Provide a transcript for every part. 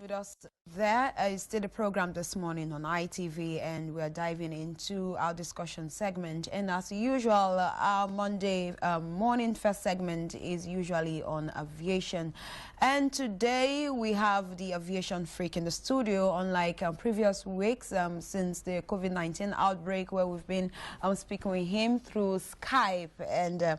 With us there is still the program this morning on ITV, and we're diving into our discussion segment. And as usual, our Monday morning first segment is usually on aviation. And today we have the aviation freak in the studio, unlike previous weeks since the COVID-19 outbreak, where we've been speaking with him through Skype. And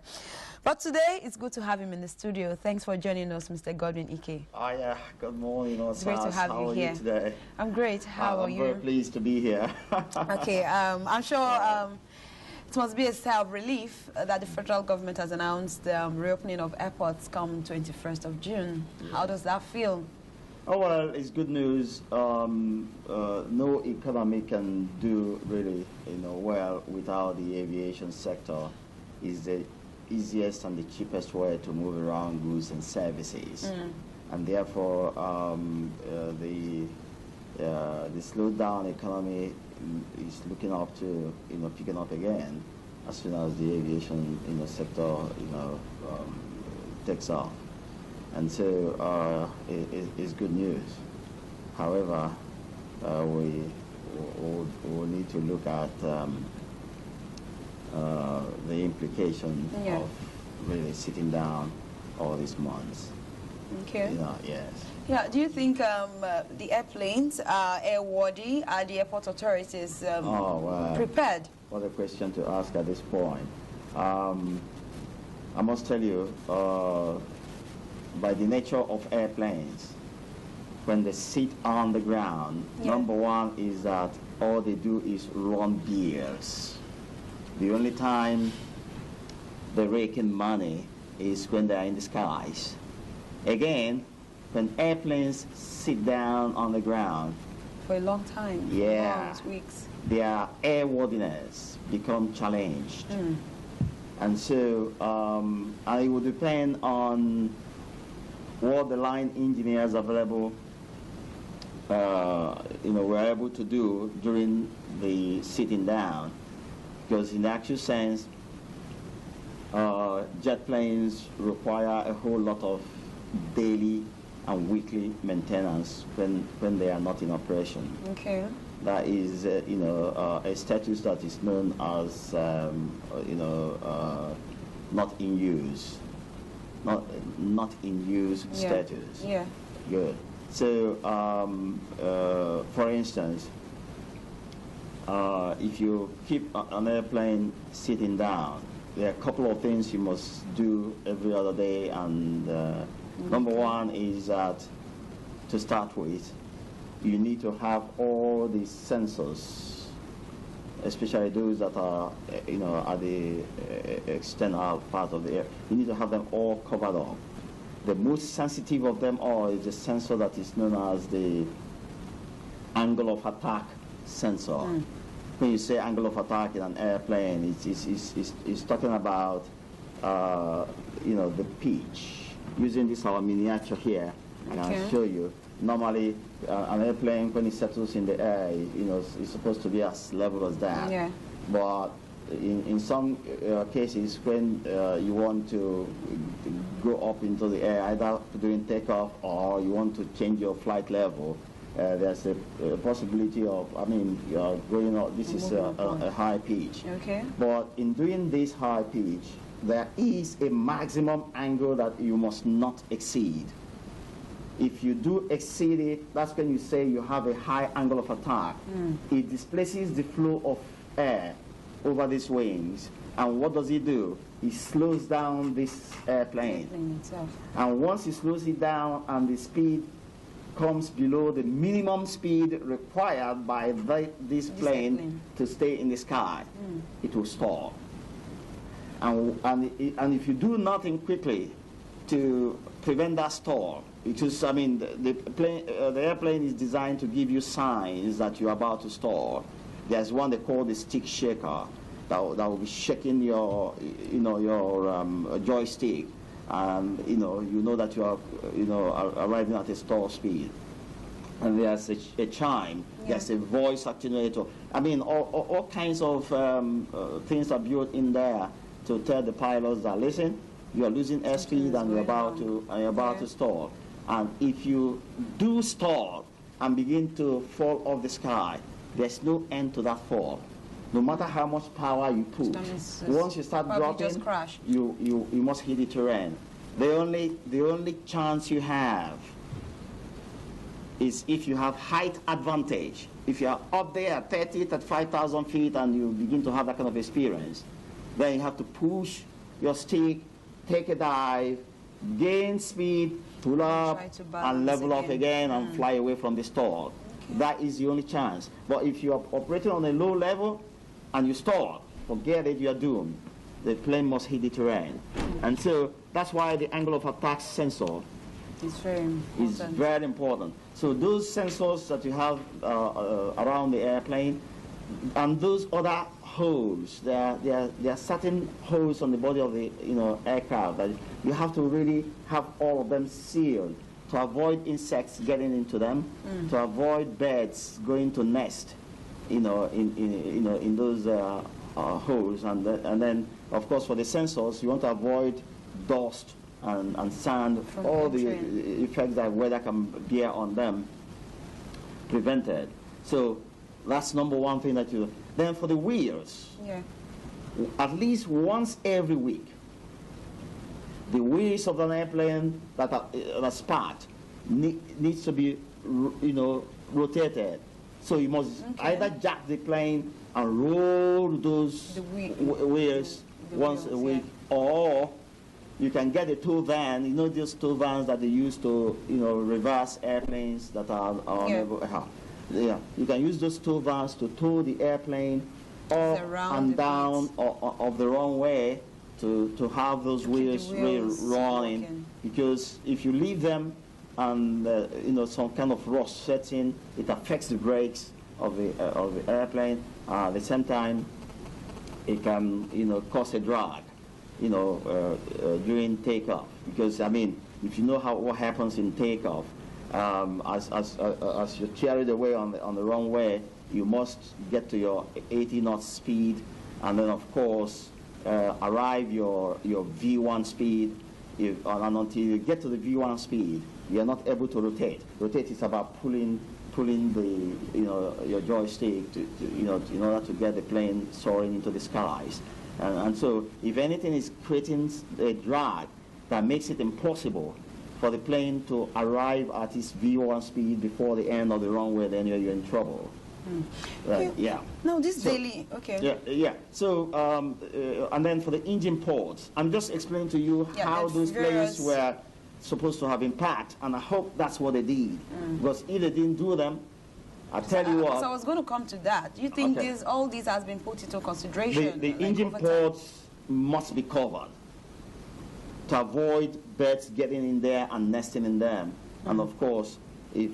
but today it's good to have him in the studio. Thanks for joining us, Mr. Godwin Ike. Yeah. Good morning. It's great to have you here. How are you today? I'm great. How are you? I'm very pleased to be here. Okay. I'm sure it must be a sigh of relief that the federal government has announced the reopening of airports come 21st of June. Yes. How does that feel? Oh, well, it's good news. No economy can do really, well without the aviation sector. Is the easiest and the cheapest way to move around goods and services. And therefore, the slowed down economy is looking up to picking up again as soon as the aviation sector takes off, and so it's good news. However, we need to look at the implication of really sitting down all these months. Okay. Yes. Yeah. Do you think the airplanes are airworthy? Are the airport authorities prepared? What a question to ask at this point. I must tell you, by the nature of airplanes, when they sit on the ground, number one is that all they do is run beers. The only time they rake in money is when they're in the skies. Again, when airplanes sit down on the ground for a long time, months, weeks, their airworthiness become challenged. And so it will depend on what the line engineers available were able to do during the sitting down, because in the actual sense, jet planes require a whole lot of daily and weekly maintenance when they are not in operation. Okay. That is, a status that is known as, not in use, not in use status. Yeah. Good. So, for instance, if you keep an airplane sitting down, there are a couple of things you must do every other day, and number one is that, to start with, you need to have all the sensors, especially those that are, at the external part of the air. You need to have them all covered up. The most sensitive of them all is the sensor that is known as the angle of attack sensor. When you say angle of attack in an airplane, it's talking about, the pitch. Using this our miniature here, and I'll show you. Normally, an airplane, when it settles in the air, it's supposed to be as level as that. Yeah. But in some cases, when you want to go up into the air, either during takeoff or you want to change your flight level, there's a possibility of, going up. This is a high pitch. Okay. But in doing this high pitch, there is a maximum angle that you must not exceed. If you do exceed it, that's when you say you have a high angle of attack. It displaces the flow of air over these wings. And what does it do? It slows down this airplane. And once it slows it down and the speed comes below the minimum speed required by this plane to stay in the sky, it will stall. And if you do nothing quickly to prevent that stall, because the airplane is designed to give you signs that you're about to stall. There's one they call the stick shaker that will be shaking your joystick, and you know that you are arriving at a stall speed. And there's a chime. There's a voice attenuator. All kinds of things are built in there to tell the pilots that, listen, you are losing airspeed and you're about to stall. And if you do stall and begin to fall off the sky, there's no end to that fall. No matter how much power you put, once you start dropping, just crash. You must hit the terrain. The only chance you have is if you have height advantage. If you are up there at 35,000 feet and you begin to have that kind of experience, then you have to push your stick, take a dive, gain speed, pull up, and level off again and fly away from the stall. Okay. That is the only chance. But if you are operating on a low level and you stall, forget it, you are doomed. The plane must hit the terrain. And so that's why the angle of attack sensor is very important. So those sensors that you have around the airplane and those other holes, there are certain holes on the body of the aircraft that you have to really have all of them sealed to avoid insects getting into them, to avoid birds going to nest, in those holes, and then of course for the sensors you want to avoid dust and sand, from all the effects that weather can bear on them prevented. So that's number one thing that you. Then for the wheels, at least once every week, the wheels of an airplane that's sparked needs to be rotated. So you must either jack the plane and roll those wheels once a week, or you can get a tow van. Those tow vans that they use to reverse airplanes that are unable. Yeah, you can use those tow vans to tow the airplane up and down of the runway to have those wheels running. Because if you leave them and some kind of rust sets in, it affects the brakes of the airplane. At the same time, it can cause a drag during takeoff. Because if you know what happens in takeoff, as you're carried away on the runway, you must get to your 80 knot speed, and then of course arrive your V1 speed. And until you get to the V1 speed, you are not able to rotate. Rotate is about pulling the your joystick to in order to get the plane soaring into the skies. And so if anything is creating a drag that makes it impossible for the plane to arrive at its V1 speed before the end of the runway, then you're in trouble. Yeah. No, daily. Okay. Yeah. So, and then for the engine ports, I'm just explaining to you how those planes were supposed to have impact, and I hope that's what they did. Because if they didn't do them, I tell you what. So I was going to come to that. Do you think all these has been put into consideration? The engine ports must be covered to avoid birds getting in there and nesting in them. And of course, if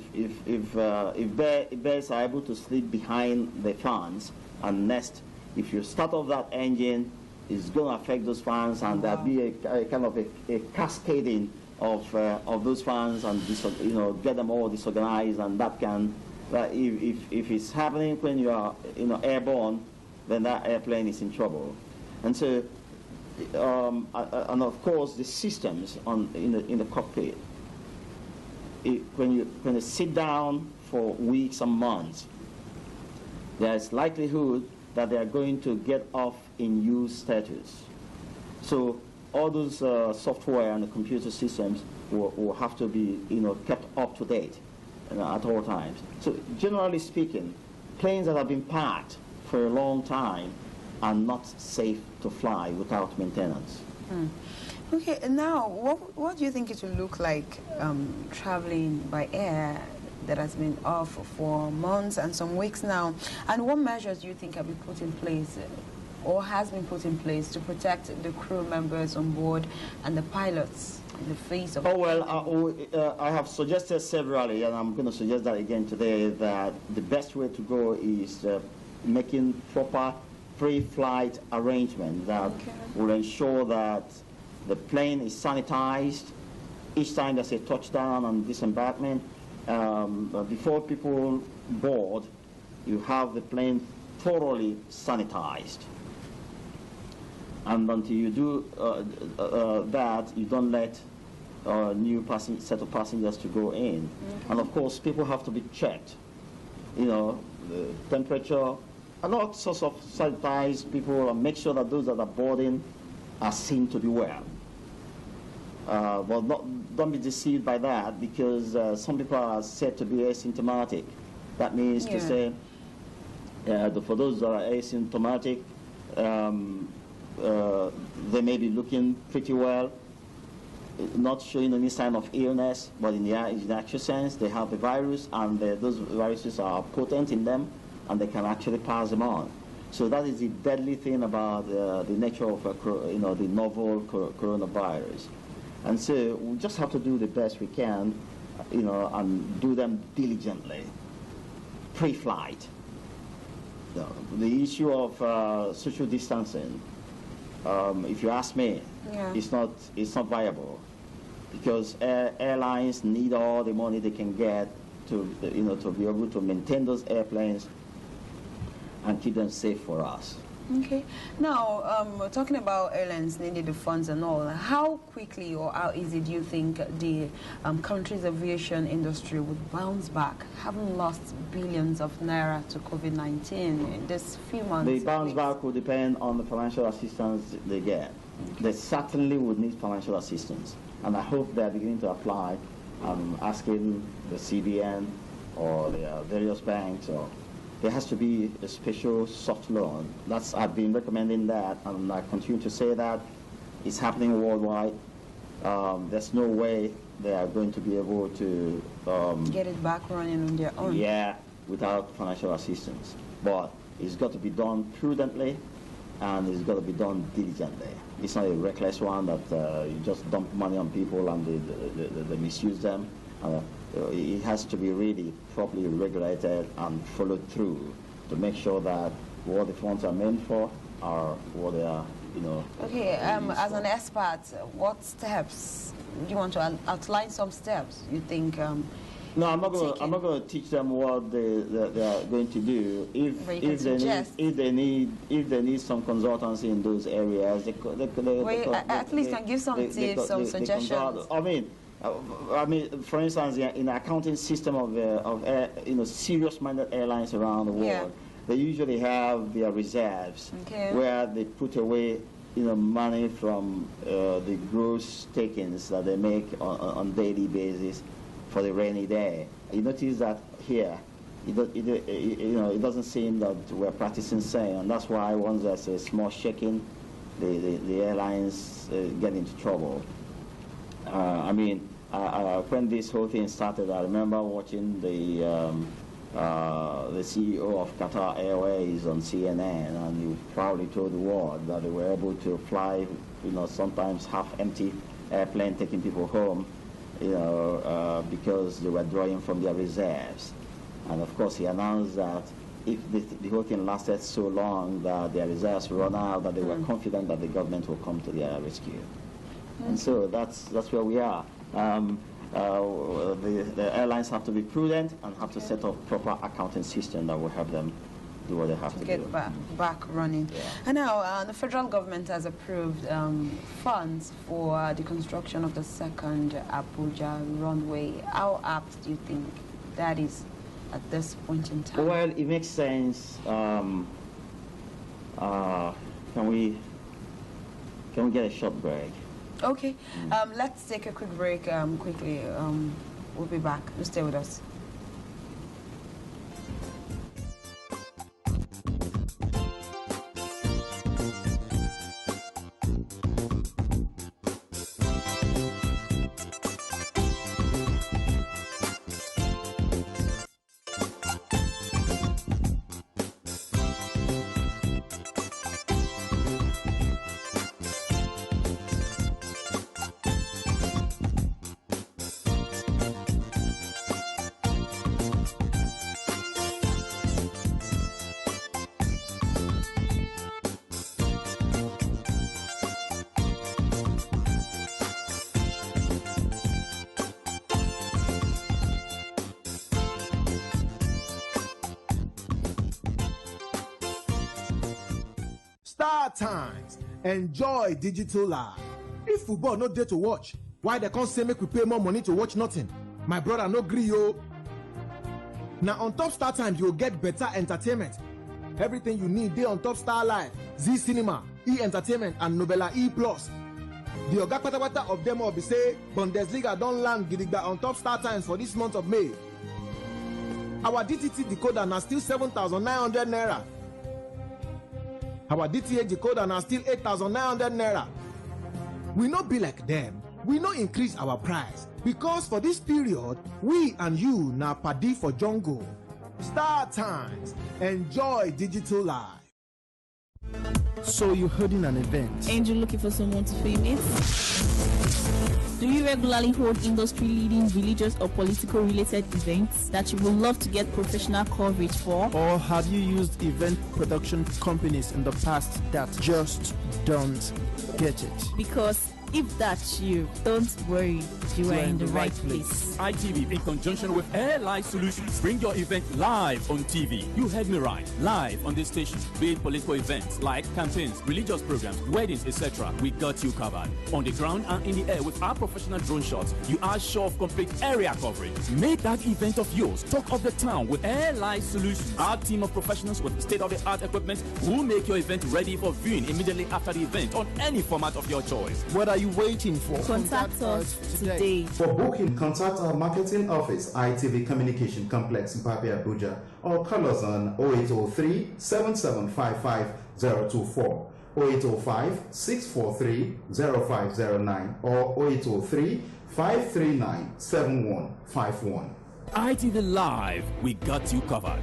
birds are able to sleep behind the fans and nest, if you start off that engine, it's going to affect those fans, and there'll be a kind of a cascading of those fans, and get them all disorganized, and that can. If it's happening when you are airborne, then that airplane is in trouble. And so, and of course, the systems in the cockpit. When you sit down for weeks and months, there is likelihood that they are going to get off in use status. So all those software and the computer systems will have to be kept up to date at all times. So generally speaking, planes that have been parked for a long time are not safe to fly without maintenance. Okay, and now what do you think it will look like traveling by air that has been off for months and some weeks now? And what measures do you think have been put in place or has been put in place to protect the crew members on board and the pilots in the face of... I have suggested severally, and I'm going to suggest that again today, that the best way to go is making proper pre-flight arrangements that will ensure that the plane is sanitized each time there's a touchdown and disembarkment. Before people board, you have the plane thoroughly sanitized. And until you do that, you don't let new set of passengers to go in. And of course, people have to be checked. You know, the temperature, and all sorts of sanitize people, and make sure that those that are boarding are seen to be well. Well, don't be deceived by that, because some people are said to be asymptomatic. That means to say, for those that are asymptomatic, they may be looking pretty well, not showing any sign of illness, but in the actual sense, they have the virus, and those viruses are potent in them, and they can actually pass them on. So that is the deadly thing about the nature of the novel coronavirus. And so we just have to do the best we can, and do them diligently, pre-flight. The issue of social distancing, if you ask me, it's not viable, because airlines need all the money they can get to to be able to maintain those airplanes and keep them safe for us. Okay. Now, talking about airlines needing the funds and all, how quickly or how easy do you think the country's aviation industry would bounce back, having lost billions of naira to COVID-19 in this few months? The bounce back will depend on the financial assistance they get. They certainly would need financial assistance, and I hope they are beginning to apply, asking the CBN or the various banks, or there has to be a special soft loan. I've been recommending that, and I continue to say that. It's happening worldwide. There's no way they are going to be able to get it back running on their own. Yeah, without financial assistance. But it's got to be done prudently, and it's got to be done diligently. It's not a reckless one that you just dump money on people and they misuse them. It has to be really properly regulated and followed through to make sure that what the funds are meant for are what they are, Okay, as an expert, what steps do you want to outline? Some steps you think? No, I'm not going to teach them what they are going to do. If they need some consultancy in those areas, at least can give some tips, some suggestions. I mean, for instance, in the accounting system of serious-minded airlines around the world, they usually have their reserves where they put away, money from the gross takings that they make on daily basis for the rainy day. You notice that here, it doesn't seem that we're practicing same, and that's why once there's a small shaking, the airlines get into trouble. When this whole thing started, I remember watching the CEO of Qatar Airways on CNN, and he proudly told the world that they were able to fly, sometimes half-empty airplane taking people home, because they were drawing from their reserves. And of course, he announced that if the whole thing lasted so long that their reserves run out, that they were confident that the government will come to their rescue. And so that's where we are. The airlines have to be prudent and have to set up proper accounting system that will help them do what they have to get do. back running. Yeah. And now the federal government has approved funds for the construction of the second Abuja runway. How apt do you think that is at this point in time? Well, it makes sense. Can we get a short break? Okay, let's take a quick break quickly. We'll be back. Stay with us. Star Times. Enjoy digital life. If football not there to watch, Why they can't say make we pay more money to watch nothing? My brother no gree yo. Now on Top Star Times you'll get better entertainment. Everything you need there on Top Star Live, Z Cinema, E Entertainment, and Nobela E Plus. The Oga Patapata of them all be say Bundesliga don't land gidigba on Top Star Times for this month of May. Our DTT decoder now still 7,900 naira. Our DTH decoder now still 8,900 naira. We not be like them. We not increase our price because for this period, we and you now paddy for jungle. Star Times. Enjoy digital life. So you're holding an event and you're looking for someone to film it? Do you regularly hold industry-leading religious or political-related events that you would love to get professional coverage for? Or have you used event production companies in the past that just don't get it? Because if that's you, don't worry, you are in the right place. ITV, in conjunction with Airlines Solutions, bring your event live on TV. You heard me right, live on this station. Be it political events like campaigns, religious programs, weddings, etc. We got you covered. On the ground and in the air with our professional drone shots, you are sure of complete area coverage. Make that event of yours talk of the town with Airlines Solutions. Our team of professionals with state-of-the-art equipment will make your event ready for viewing immediately after the event on any format of your choice. What are you waiting for? Contact us today. For booking, contact our marketing office, ITV Communication Complex in Papia, Abuja, or call us on 0803 7755 024, 0805 643 0509, or 0803 539 7151. ITV Live, we got you covered.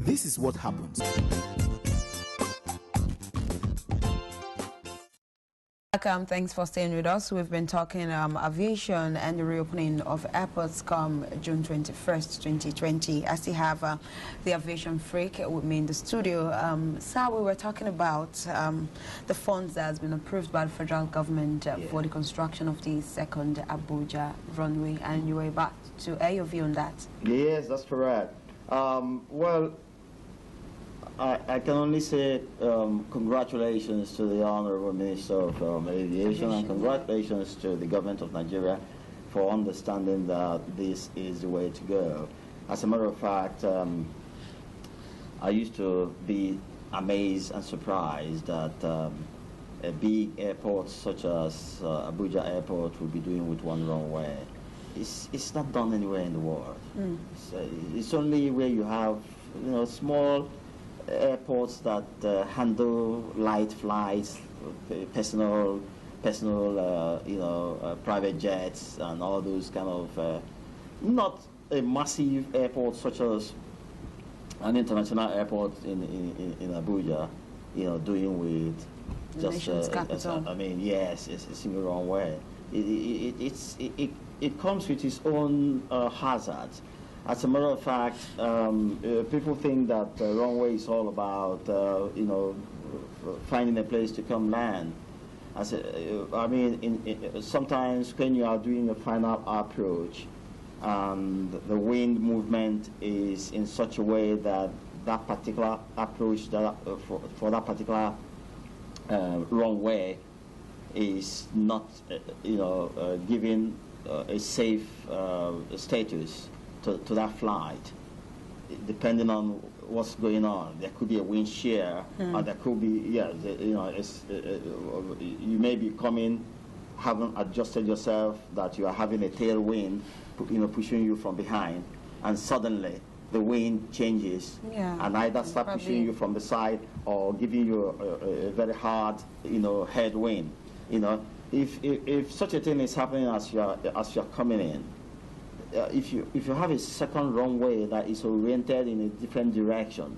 This is what happens. Welcome. Thanks for staying with us. We've been talking aviation and the reopening of airports come June 21st, 2020. I still have the aviation freak with me in the studio. Sir, we were talking about the funds that has been approved by the federal government for the construction of the second Abuja runway, and you were about to air your view on that. Yes, that's correct. Well, I can only say congratulations to the Honorable Minister of Aviation, and congratulations to the government of Nigeria for understanding that this is the way to go. As a matter of fact, I used to be amazed and surprised that a big airport such as Abuja Airport will be doing with one runway. It's not done anywhere in the world. It's only where you have small airports that handle light flights, personal, private jets, and all those kind of not a massive airport such as an international airport in Abuja, doing with just I mean, yes, it's in the wrong way. It comes with its own hazards. As a matter of fact, people think that runway is all about, finding a place to come land. Sometimes when you are doing a final approach, the wind movement is in such a way that that particular approach for that particular runway is not, giving a safe status to that flight, depending on what's going on. There could be a wind shear, or there could be, you may be haven't adjusted yourself, that you are having a tailwind, pushing you from behind, and suddenly the wind changes, and either start pushing you from the side or giving you a very hard, headwind. If such a thing is happening as you're coming in, if you have a second runway that is oriented in a different direction,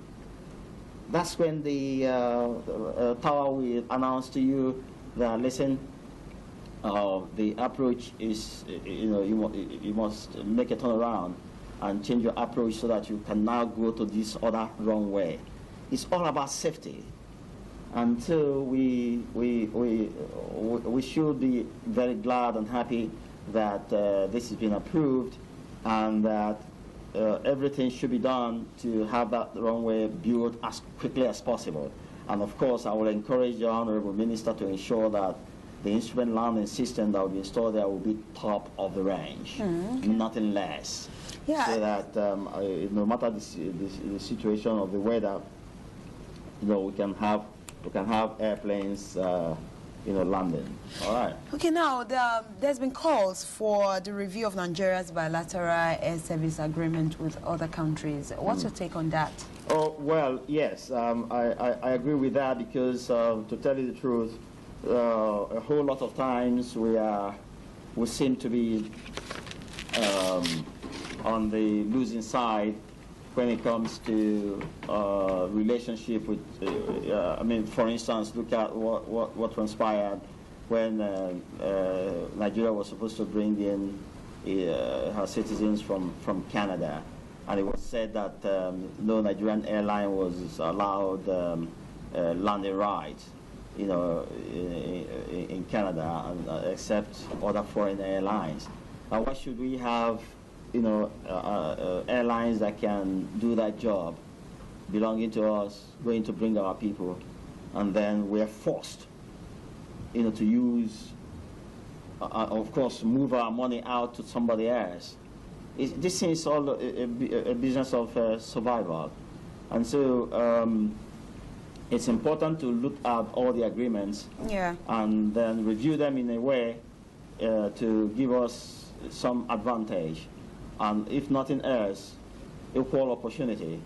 that's when the tower will announce to you that, listen, the approach is, you must make a turnaround and change your approach so that you can now go to this other runway. It's all about safety. And so we should be very glad and happy that this has been approved, and that everything should be done to have that runway built as quickly as possible. And of course, I will encourage the Honorable Minister to ensure that the instrument landing system that will be installed there will be top of the range, nothing less. Yeah. So that no matter the situation of the weather, we can have airplanes landing. All right. Okay, now there's been calls for the review of Nigeria's bilateral air service agreement with other countries. What's your take on that? Oh, well, yes, I agree with that, because to tell you the truth, a whole lot of times we seem to be on the losing side when it comes to relationship with, for instance, look at what transpired when Nigeria was supposed to bring in her citizens from Canada, and it was said that no Nigerian airline was allowed landing rights, in Canada, except other foreign airlines. Why should we have airlines that can do that job belonging to us, going to bring our people, and then we're forced, to use, of course, move our money out to somebody else. This is all a business of survival. And so it's important to look at all the agreements and then review them in a way to give us some advantage. And if nothing else, equal opportunity.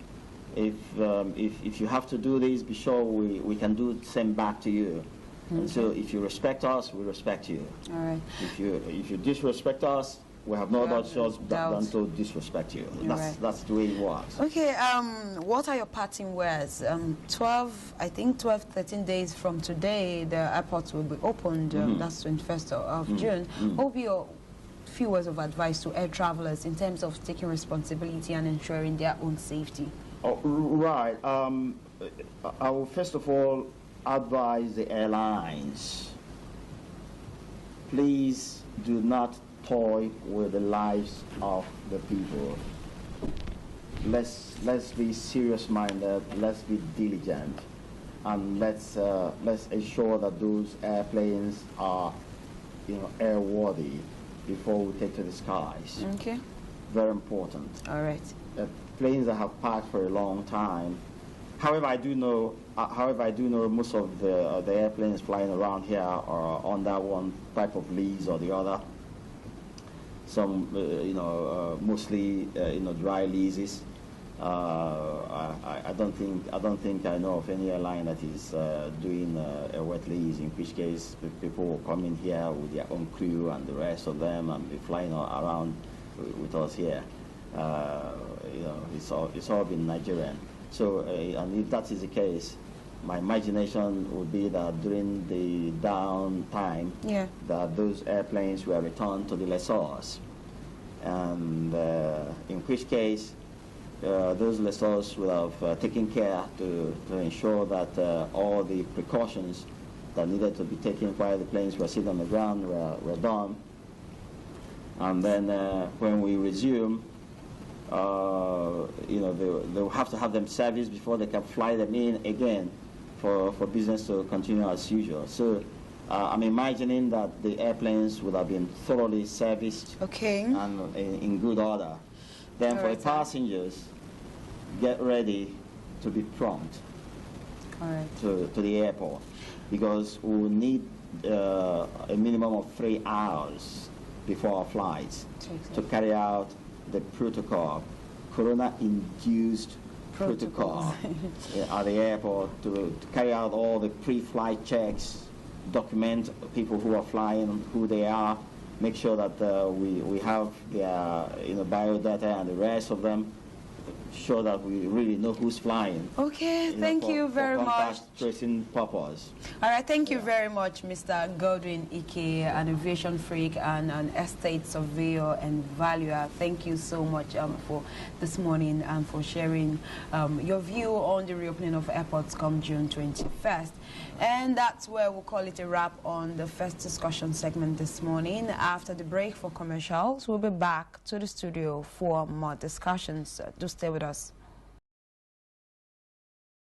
If you have to do this, be sure we can do the same back to you. And so if you respect us, we respect you. All right. If you disrespect us, we have no other choice than to disrespect you. That's the way it works. Okay, what are your parting words? 13 days from today, the airports will be opened. That's 21st of June. What will be your few words of advice to air travelers in terms of taking responsibility and ensuring their own safety? Oh, right. I will first of all advise the airlines, please do not toy with the lives of the people. Let's be serious-minded, let's be diligent, and let's ensure that those airplanes are airworthy before we take to the skies. Okay. Very important. All right. Planes that have parked for a long time. However, I do know most of the airplanes flying around here are under one type of lease or the other. Some, mostly, dry leases. I don't think I know of any airline that is doing a wet lease, in which case people will come in here with their own crew and the rest of them and be flying around with us here. It's all been Nigerian. So, and if that is the case, my imagination would be that during the downtime, that those airplanes were returned to the lessors, and in which case those lessors will have taken care to ensure that all the precautions that needed to be taken while the planes were sitting on the ground were done. And then when we resume, they'll have to have them serviced before they can fly them in again for business to continue as usual. So I'm imagining that the airplanes would have been thoroughly serviced and in good order. Then for the passengers, get ready to be prompt to the airport, because we will need a minimum of 3 hours before our flights to carry out the protocol corona-induced protocol at the airport to carry out all the pre-flight checks, document people who are flying, who they are, make sure that we have their biodata and the rest of them, sure that we really know who's flying. Okay, thank you very much. Contact tracing purpose. All right, thank you very much, Mr. Godwin Ike, an aviation freak and an estate surveyor and valuer. Thank you so much for this morning and for sharing your view on the reopening of airports come June 21st. And that's where we'll call it a wrap on the first discussion segment this morning. After the break for commercials, we'll be back to the studio for more discussions. Do stay with us.